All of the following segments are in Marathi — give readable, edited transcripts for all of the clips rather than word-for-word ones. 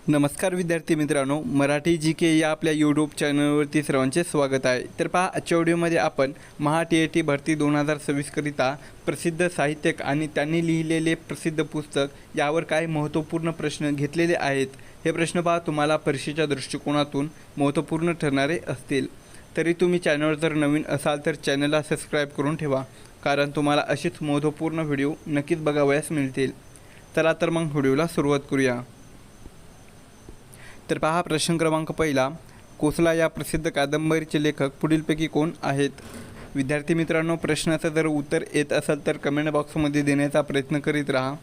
नमस्कार विद्यार्थी मित्रांनो, मराठी जी के या आपल्या यूट्यूब चॅनलवरती सर्वांचे स्वागत आहे। तर पहा, आजच्या व्हिडिओमध्ये आपण महा-टी-ए-टी भरती 2026 करिता प्रसिद्ध साहित्यिक आणि त्यांनी लिहिलेले प्रसिद्ध पुस्तक यावर काय महत्त्वपूर्ण प्रश्न घेतलेले आहेत, हे प्रश्न पहा तुम्हाला परीक्षेच्या दृष्टिकोनातून महत्त्वपूर्ण ठरणारे असतील। तरी तुम्ही चॅनलवर जर नवीन असाल तर चॅनलला सबस्क्राईब करून ठेवा, कारण तुम्हाला असेच महत्त्वपूर्ण व्हिडिओ नक्कीच बघावयास मिळतील। चला तर मग व्हिडिओला सुरुवात करूया। तर पहा, प्रश्न क्रमांक पहिला, कोसला या प्रसिद्ध कादंबरीचे लेखक पुढीलपैकी कोण आहेत? विद्यार्थी मित्रांनो, प्रश्नाचं जर उत्तर येत असेल तर कमेंट बॉक्समध्ये देण्याचा प्रयत्न करीत राहा।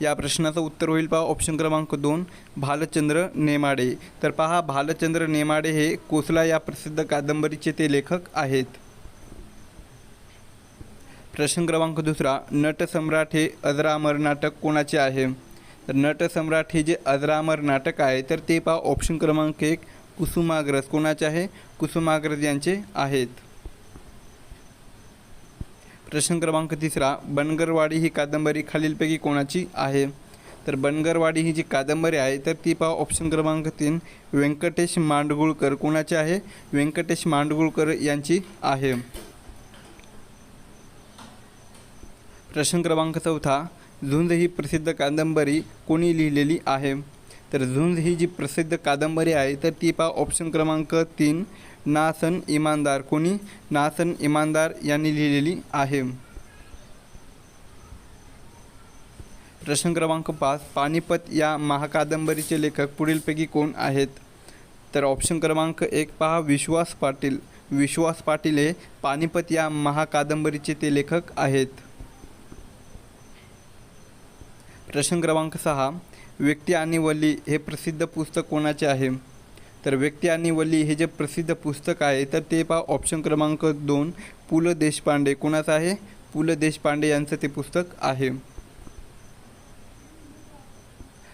या प्रश्नाचं उत्तर होईल पहा ऑप्शन क्रमांक 2, भालचंद्र नेमाडे। तर पहा, भालचंद्र नेमाडे हे कोसला या प्रसिद्ध कादंबरीचे ते लेखक आहेत। प्रश्न क्रमांक दुसरा, नटसम्राट हे अजरामर नाटक कोणाचे आहे? तर नटसम्राट हे जे अजरामर नाटक आहे तर ते पहा ऑप्शन क्रमांक 1, कुसुमाग्रज कोणाचे आहे? कुसुमाग्रज यांचे आहेत। प्रश्न क्रमांक तिसरा, बनगरवाडी ही कादंबरी खालीलपैकी कोणाची आहे? तर बनगरवाडी ही जी कादंबरी आहे तर ती पहा ऑप्शन क्रमांक 3, व्यंकटेश मांडगुळकर कोणाचे आहे? व्यंकटेश मांडगुळकर यांची आहे। प्रश्न क्रमांक चौथा, झुंज ही प्रसिद्ध कादंबरी कोणी लिहिलेली आहे? तर झुंज ही जी प्रसिद्ध कादंबरी आहे तर ती पहा ऑप्शन क्रमांक 3, नासन इमानदार कोणी? नासन इमानदार यांनी लिहिलेली आहे। प्रश्न क्रमांक 5, पानिपत या महाकादंबरीचे लेखक पुढीलपैकी कोण आहेत? तर ऑप्शन क्रमांक 1 पहा, विश्वास पाटील। विश्वास पाटील हे पानिपत या महाकादंबरीचे ते लेखक आहेत। प्रश्न क्रमांक 6, व्यक्ती आणि वल्ली हे प्रसिद्ध पुस्तक कोणाचे आहे? तर व्यक्ती आणि वल्ली हे जे प्रसिद्ध पुस्तक आहे तर ते पहा ऑप्शन क्रमांक 2, पु ल देशपांडे कोणाचं आहे? पु ल देशपांडे यांचं ते पुस्तक आहे।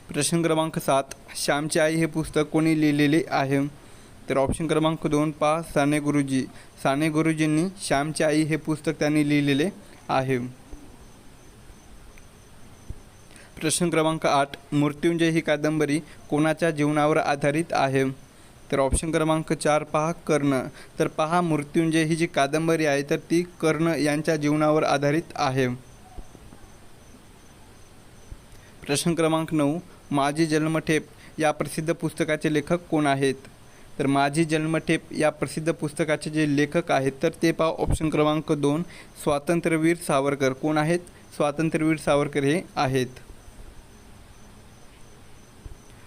प्रश्न क्रमांक 7, श्यामची आई हे पुस्तक कोणी लिहिलेले आहे? तर ऑप्शन क्रमांक 2 पहा, साने गुरुजी। साने गुरुजींनी श्यामची आई हे पुस्तक त्यांनी लिहिलेले आहे। प्रश्न क्रमांक 8, मृत्युंजय ही कादंबरी कोणाच्या जीवनावर आधारित आहे? तर ऑप्शन क्रमांक 4 पहा, कर्ण। तर पहा, मृत्युंजय ही जी कादंबरी आहे तर ती कर्ण यांच्या जीवनावर आधारित आहे। प्रश्न क्रमांक 9, माझी जन्मठेप या प्रसिद्ध पुस्तकाचे लेखक कोण आहेत? तर माझी जन्मठेप या प्रसिद्ध पुस्तकाचे जे लेखक आहेत तर ते पहा ऑप्शन क्रमांक 2, स्वातंत्र्यवीर सावरकर कोण आहेत? स्वातंत्र्यवीर सावरकर हे आहेत।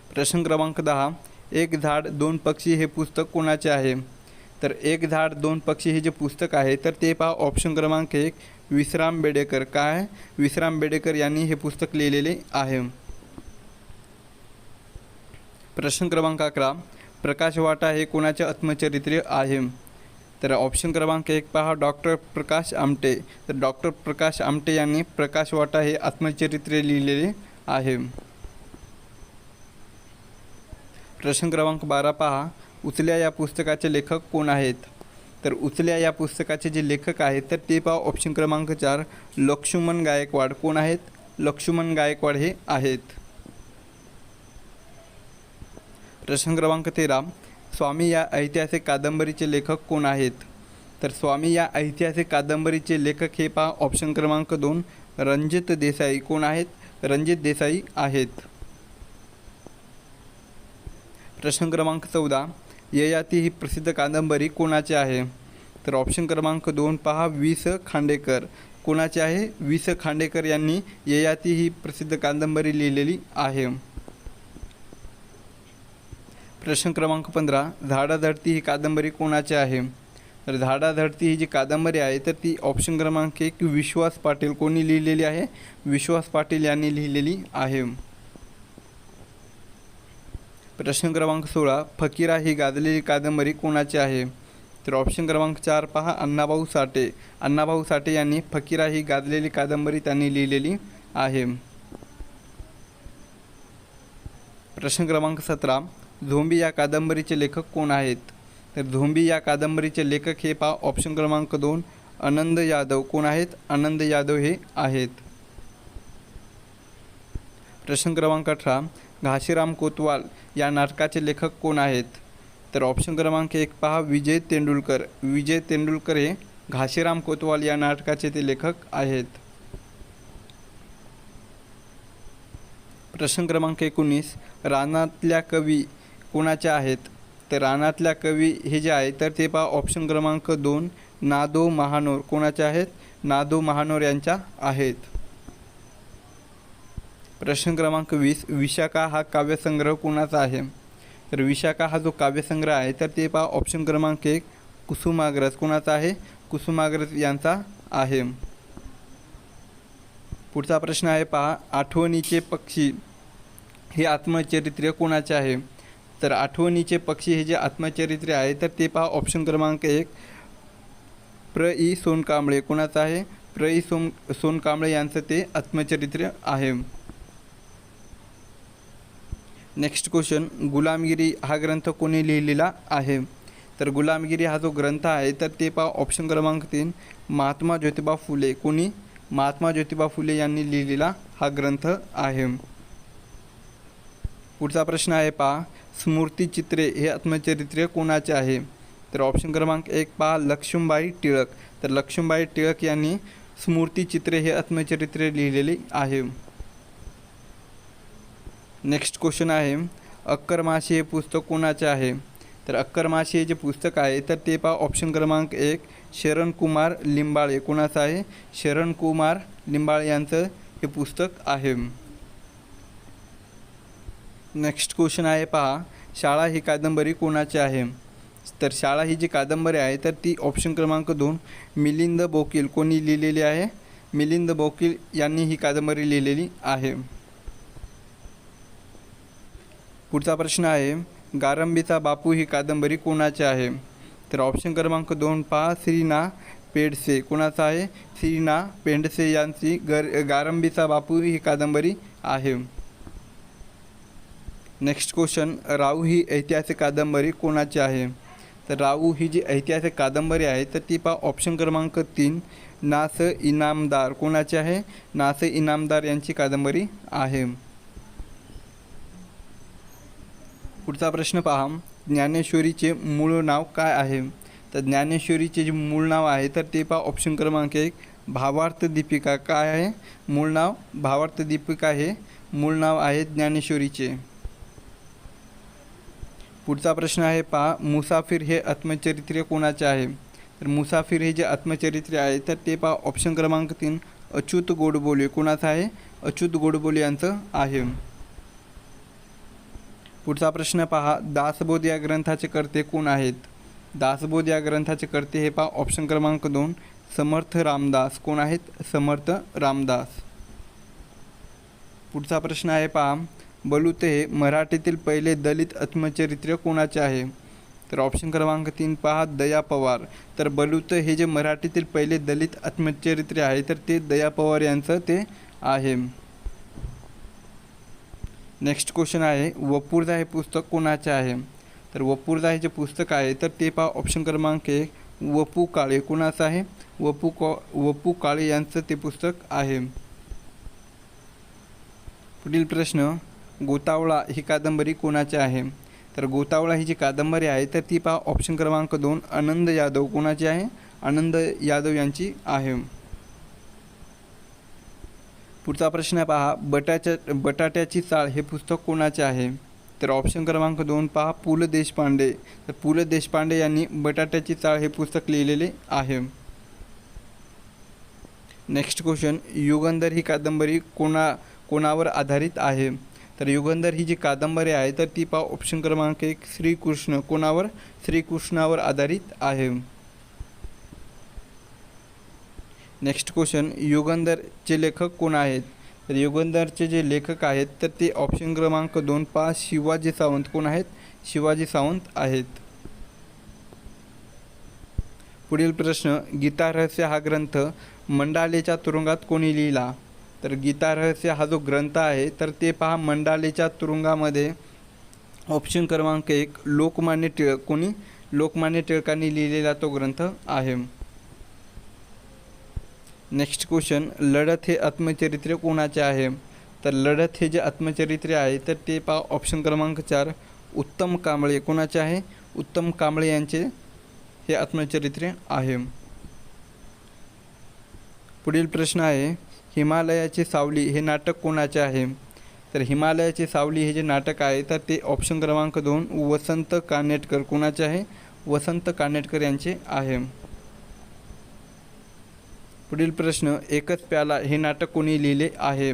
प्रश्न क्रमांक 10, एक झाड दोन पक्षी हे पुस्तक कोणाचे आहे? तर एक झाड दोन पक्षी हे जे पुस्तक आहे तर ते पहा ऑप्शन क्रमांक 1, विश्राम बेडेकर। काय? विश्राम बेडेकर यांनी हे पुस्तक लिहिलेले आहे। प्रश्न क्रमांक 11, प्रकाशवाटा हे कोणाचे आत्मचरित्र आहे? तर ऑप्शन क्रमांक 1 पहा, डॉक्टर प्रकाश आमटे। तर डॉक्टर प्रकाश आमटे यांनी प्रकाशवाटा हे आत्मचरित्र लिहिलेले आहे। प्रश्न क्रमांक 12 पहा, उचल्या या पुस्तकाचे लेखक कोण आहेत? तर उचल्या या पुस्तकाचे जे लेखक आहेत तर ते पहा ऑप्शन क्रमांक 4, लक्ष्मण गायकवाड कोण आहेत? लक्ष्मण गायकवाड हे आहेत। प्रश्न क्रमांक 13, स्वामी या ऐतिहासिक कादंबरीचे लेखक कोण आहेत? तर स्वामी या ऐतिहासिक कादंबरीचे लेखक हे पहा ऑप्शन क्रमांक 2, रणजित देसाई कोण आहेत? रणजित देसाई आहेत। प्रश्न क्रमांक 14, ययाती ही प्रसिद्ध कादंबरी कोणाची आहे? तर ऑप्शन क्रमांक 2 पहा, वि स खांडेकर कोणाचे आहे? वि स खांडेकर यांनी ययाती ही प्रसिद्ध कादंबरी लिहिलेली आहे। प्रश्न क्रमांक 15, झाडाझडती ही कादंबरी कोणाची आहे? तर झाडाझडती ही जी कादंबरी आहे तर ती ऑप्शन क्रमांक 1, विश्वास पाटील कोणी लिहिलेली आहे? विश्वास पाटील यांनी लिहिलेली आहे। प्रश्न क्रमांक 16, फकीरा ही गाजलेली कादंबरी कोणाची आहे? तर ऑप्शन क्रमांक 4 पहा, अण्णाभाऊ साठे। अण्णाभाऊ साठे यांनी फकीरा ही गाजलेली कादंबरी त्यांनी लिहिलेली आहे। प्रश्न क्रमांक 17, झोंबी या कादंबरीचे लेखक कोण आहेत? तर झोंबी या कादंबरीचे लेखक हे पहा ऑप्शन क्रमांक 2, आनंद यादव कोण आहेत? आनंद यादव हे आहेत। प्रश्न क्रमांक 18, घाशीराम कोतवाल या नाटकाचे लेखक कोण आहेत? तर ऑप्शन क्रमांक 1 पहा विजय तेंडुलकर. विजय तेंडुलकर हे घाशीराम कोतवाल या नाटकाचे ते लेखक आहेत. प्रश्न क्रमांक 19 रानातल्या कवी कोणाच्या आहेत? तर रानातल्या कवी हे जे आहे तर ते पहा ऑप्शन क्रमांक 2 ना.दो. महानोर. कोणाच्या आहेत? ना.दो. महानोर यांच्या आहेत. प्रश्न क्रमांक 20 विशाखा हा काव्यसंग्रह कोणाचा आहे? तर विशाखा हा जो काव्यसंग्रह आहे तर ते पहा ऑप्शन क्रमांक 1 कुसुमाग्रज. कोणाचा आहे? कुसुमाग्रज यांचा आहे. पुढचा प्रश्न आहे पहा आठवणीचे पक्षी हे आत्मचरित्र कोणाचे आहे? तर आठवणीचे पक्षी हे जे आत्मचरित्र आहे तर ते पहा ऑप्शन क्रमांक 1 प्र.इ. सोनकांबळे. कोणाचं आहे? प्र.इ. सोनकांबळे यांचं ते आत्मचरित्र आहे. नेक्स्ट क्वेश्चन गुलामगिरी हा ग्रंथ कोणी लिहिलेला आहे? तर गुलामगिरी हा जो ग्रंथ आहे तर ते पहा ऑप्शन क्रमांक 3 महात्मा ज्योतिबा फुले. कोणी? महात्मा ज्योतिबा फुले यांनी लिहिलेला हा ग्रंथ आहे. पुढचा प्रश्न आहे पहा स्मृतिचित्रे हे आत्मचरित्र कोणाचे आहे? तर ऑप्शन क्रमांक 1 पहा लक्ष्मीबाई टिळक. तर लक्ष्मीबाई टिळक यांनी स्मृतिचित्रे हे आत्मचरित्र लिहिलेले आहे. नेक्स्ट क्वेश्चन आहे अक्करमाशी हे पुस्तक कोणाचे आहे? तर अक्करमाशी हे जे पुस्तक आहे तर ते पहा ऑप्शन क्रमांक 1 शरणकुमार लिंबाळे. कोणाचं आहे? शरणकुमार लिंबाळे यांचं हे पुस्तक आहे. नेक्स्ट क्वेश्चन आहे पहा शाळा ही कादंबरी कोणाची आहे? तर शाळा ही जी कादंबरी आहे तर ती ऑप्शन क्रमांक 2 मिलिंद बोकील. कोणी लिहिलेली आहे? मिलिंद बोकील यांनी ही कादंबरी लिहिलेली आहे. पुढचा प्रश्न आहे गारंबीचा बापू ही कादंबरी कोणाची आहे? तर ऑप्शन क्रमांक 2 पहा श्री ना. पेंडसे. कोणाचा आहे? श्री ना. पेंडसे यांची गारंबीचा बापू ही कादंबरी आहे. नेक्स्ट क्वेश्चन राहू ही ऐतिहासिक कादंबरी कोणाची आहे? तर राहू ही जी ऐतिहासिक कादंबरी आहे तर ती पहा ऑप्शन क्रमांक 3 ना.स. इनामदार. कोणाची आहे? ना.स. इनामदार यांची कादंबरी आहे. पुढचा प्रश्न पहा ज्ञानेश्वरीचे मूळ नाव काय आहे? तर ज्ञानेश्वरीचे जे मूळ नाव आहे तर ते पहा ऑप्शन क्रमांक 1 भावार्थ दीपिका. काय आहे मूळ नाव? भावार्थ दीपिका हे मूळ नाव आहे ज्ञानेश्वरीचे. पुढचा प्रश्न आहे पहा मुसाफिर हे आत्मचरित्र कोणाचे आहे? तर मुसाफिर हे जे आत्मचरित्र आहे तर ते पहा ऑप्शन क्रमांक 3 अच्युत गोडबोले. कोणाचं आहे? अच्युत गोडबोले यांचं आहे. पुढचा प्रश्न पहा दासबोध या ग्रंथाचे कर्ते कोण आहेत? दासबोध या ग्रंथाचे कर्ते हे पहा ऑप्शन क्रमांक 2 समर्थ रामदास. कोण आहेत? समर्थ रामदास. पुढचा प्रश्न आहे पहा बलुते हे मराठीतील पहिले दलित आत्मचरित्र कोणाचे आहे? तर ऑप्शन क्रमांक 3 पहा दया पवार. तर बलुते हे जे मराठीतील पहिले दलित आत्मचरित्र आहे तर ते दया पवार यांचं ते आहे. नेक्स्ट क्वेश्चन आहे वपुर्झा हे पुस्तक कोणाचे आहे? तर वपुर्झा हे जे पुस्तक आहे तर ते पहा ऑप्शन क्रमांक 1 वपू काळे. कोणाचं आहे? वपू काळे यांचं ते पुस्तक आहे. पुढील प्रश्न गोतावळा ही कादंबरी कोणाची आहे? तर गोतावळा ही जी कादंबरी आहे तर ती पहा ऑप्शन क्रमांक 2 आनंद यादव. कोणाची आहे? आनंद यादव यांची आहे. पुढचा प्रश्न पहा बटाट्याची चाळ हे पुस्तक कोणाचे आहे? तर ऑप्शन क्रमांक 2 पहा पु ल देशपांडे. तर पु ल देशपांडे यांनी बटाट्याची चाळ हे पुस्तक लिहिलेले आहे. नेक्स्ट क्वेश्चन युगंधर ही कादंबरी कोणावर आधारित आहे? तर युगंधर ही जी कादंबरी आहे तर ती पहा ऑप्शन क्रमांक 1 श्रीकृष्ण. कोणावर? श्रीकृष्णावर आधारित आहे. नेक्स्ट क्वेश्चन युगंधरचे लेखक कोण आहेत? तर युगंधरचे जे लेखक आहेत तर ते ऑप्शन क्रमांक 2 पहा शिवाजी सावंत. कोण आहेत? शिवाजी सावंत आहेत. पुढील प्रश्न गीता रहस्य हा ग्रंथ मंडालेच्या तुरुंगात कोणी लिहिला? तर गीता रहस्य हा जो ग्रंथ आहे तर ते पहा मंडालेच्या तुरुंगामध्ये ऑप्शन क्रमांक 1 लोकमान्य टिळक. कोणी? लोकमान्य टिळकांनी लिहिलेला तो ग्रंथ आहे. नेक्स्ट क्वेश्चन लढत हे आत्मचरित्र कोणाचे आहे? तर लढत हे जे आत्मचरित्र आहे तर ते पहा ऑप्शन क्रमांक 4 उत्तम कांबळे कोणाचे आहे? उत्तम कांबळे यांचे हे आत्मचरित्र आहे. पुढील प्रश्न आहे हिमालयाची सावली हे नाटक कोणाचे आहे? तर हिमालयाची सावली हे जे नाटक आहे तर ते ऑप्शन क्रमांक 2 वसंत कानेटकर कोणाचे आहे? वसंत कानेटकर यांचे आहे. पुढील प्रश्न एकच प्याला हे नाटक कोणी लिहिले आहे?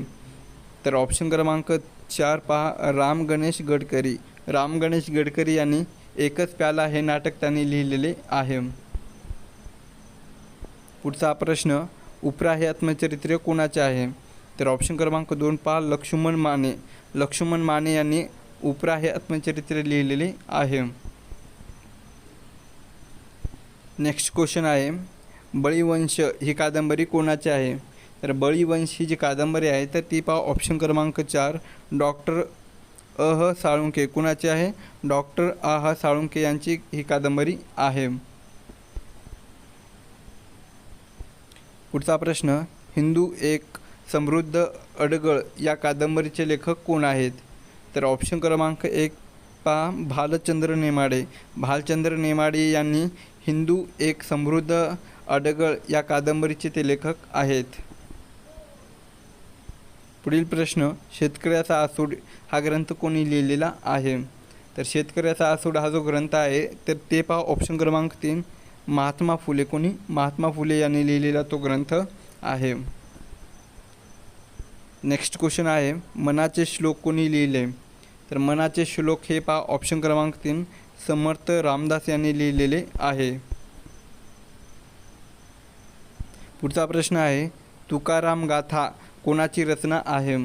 तर ऑप्शन क्रमांक 4 पहा राम गणेश गडकरी. राम गणेश गडकरी यांनी एकच प्याला हे नाटक त्यांनी लिहिलेले आहे. पुढचा प्रश्न उपरा हे आत्मचरित्र कोणाचे आहे? तर ऑप्शन क्रमांक 2 पहा लक्ष्मण माने. लक्ष्मण माने यांनी उपरा हे आत्मचरित्र लिहिलेले आहे. नेक्स्ट क्वेश्चन आहे बळीवंश ही कादंबरी कोणाची आहे? तर बळीवंश ही जी कादंबरी आहे तर ती पहा ऑप्शन क्रमांक 4 डॉक्टर अह साळुंखे कोणाची आहे? डॉक्टर आह साळुंखे यांची ही कादंबरी आहे. पुढचा प्रश्न हिंदू एक समृद्ध अडगळ या कादंबरीचे लेखक कोण आहेत? तर ऑप्शन क्रमांक 1 पहा भालचंद्र नेमाडे. भालचंद्र नेमाडे यांनी हिंदू एक समृद्ध अडगळ या कादंबरीचे ते लेखक आहेत. पुढील प्रश्न शेतकऱ्याचा आसूड हा ग्रंथ कोणी लिहिलेला आहे? तर शेतकऱ्याचा आसूड हा जो ग्रंथ आहे तर ते पहा ऑप्शन क्रमांक 3 महात्मा फुले. कोणी? महात्मा फुले यांनी लिहिलेला तो ग्रंथ आहे. नेक्स्ट क्वेश्चन आहे मनाचे श्लोक कोणी लिहिले? तर मनाचे श्लोक हे पहा ऑप्शन क्रमांक 3 समर्थ रामदास यांनी लिहिलेले आहे. पुढचा प्रश्न आहे तुकाराम गाथा कोणाची रचना आहे?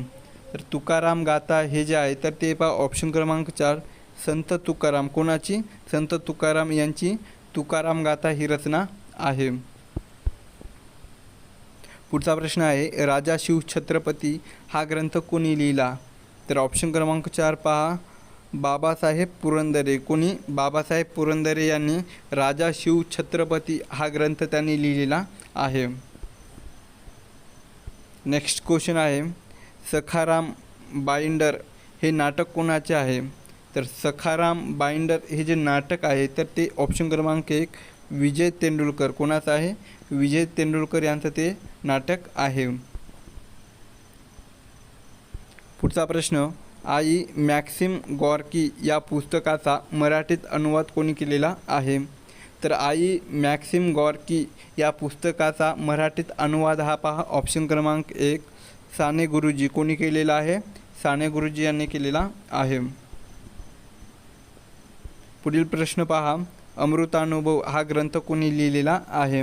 तर तुकाराम गाथा हे जे आहे तर ते पहा ऑप्शन क्रमांक 4 संत तुकाराम. कोणाची? संत तुकाराम यांची तुकाराम गाथा ही रचना आहे. पुढचा प्रश्न आहे राजा शिवछत्रपती हा ग्रंथ कोणी लिहिला? तर ऑप्शन क्रमांक 4 पहा बाबासाहेब पुरंदरे. कोणी? बाबासाहेब पुरंदरे यांनी राजा शिवछत्रपती हा ग्रंथ त्यांनी लिहिलेला आहे. नेक्स्ट क्वेश्चन आहे सखाराम बाइंडर हे नाटक कोणाचे आहे? तर सखाराम बाइंडर हे जे नाटक आहे तर ते ऑप्शन क्रमांक 1 विजय तेंडुलकर. कोणाचं आहे? विजय तेंडुलकर यांचं ते नाटक आहे. पुढचा प्रश्न आई मॅक्सिम गॉर्की या पुस्तकाचा मराठीत अनुवाद कोणी केलेला आहे? तर आई मॅक्सिम गॉर्की या पुस्तकाचा मराठीत अनुवाद हा पहा ऑप्शन क्रमांक 1 साने गुरुजी. कोणी केलेला आहे? साने गुरुजी यांनी केलेला आहे. पुढील प्रश्न पहा अमृतानुभव हा ग्रंथ कोणी लिहिलेला आहे?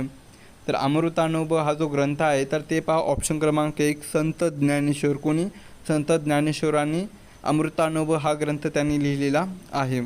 तर अमृतानुभव हा जो ग्रंथ आहे तर ते पहा ऑप्शन क्रमांक 1 संत ज्ञानेश्वर. कोणी? संत ज्ञानेश्वरांनी अमृतानुभव हा ग्रंथ त्यांनी लिहिलेला आहे.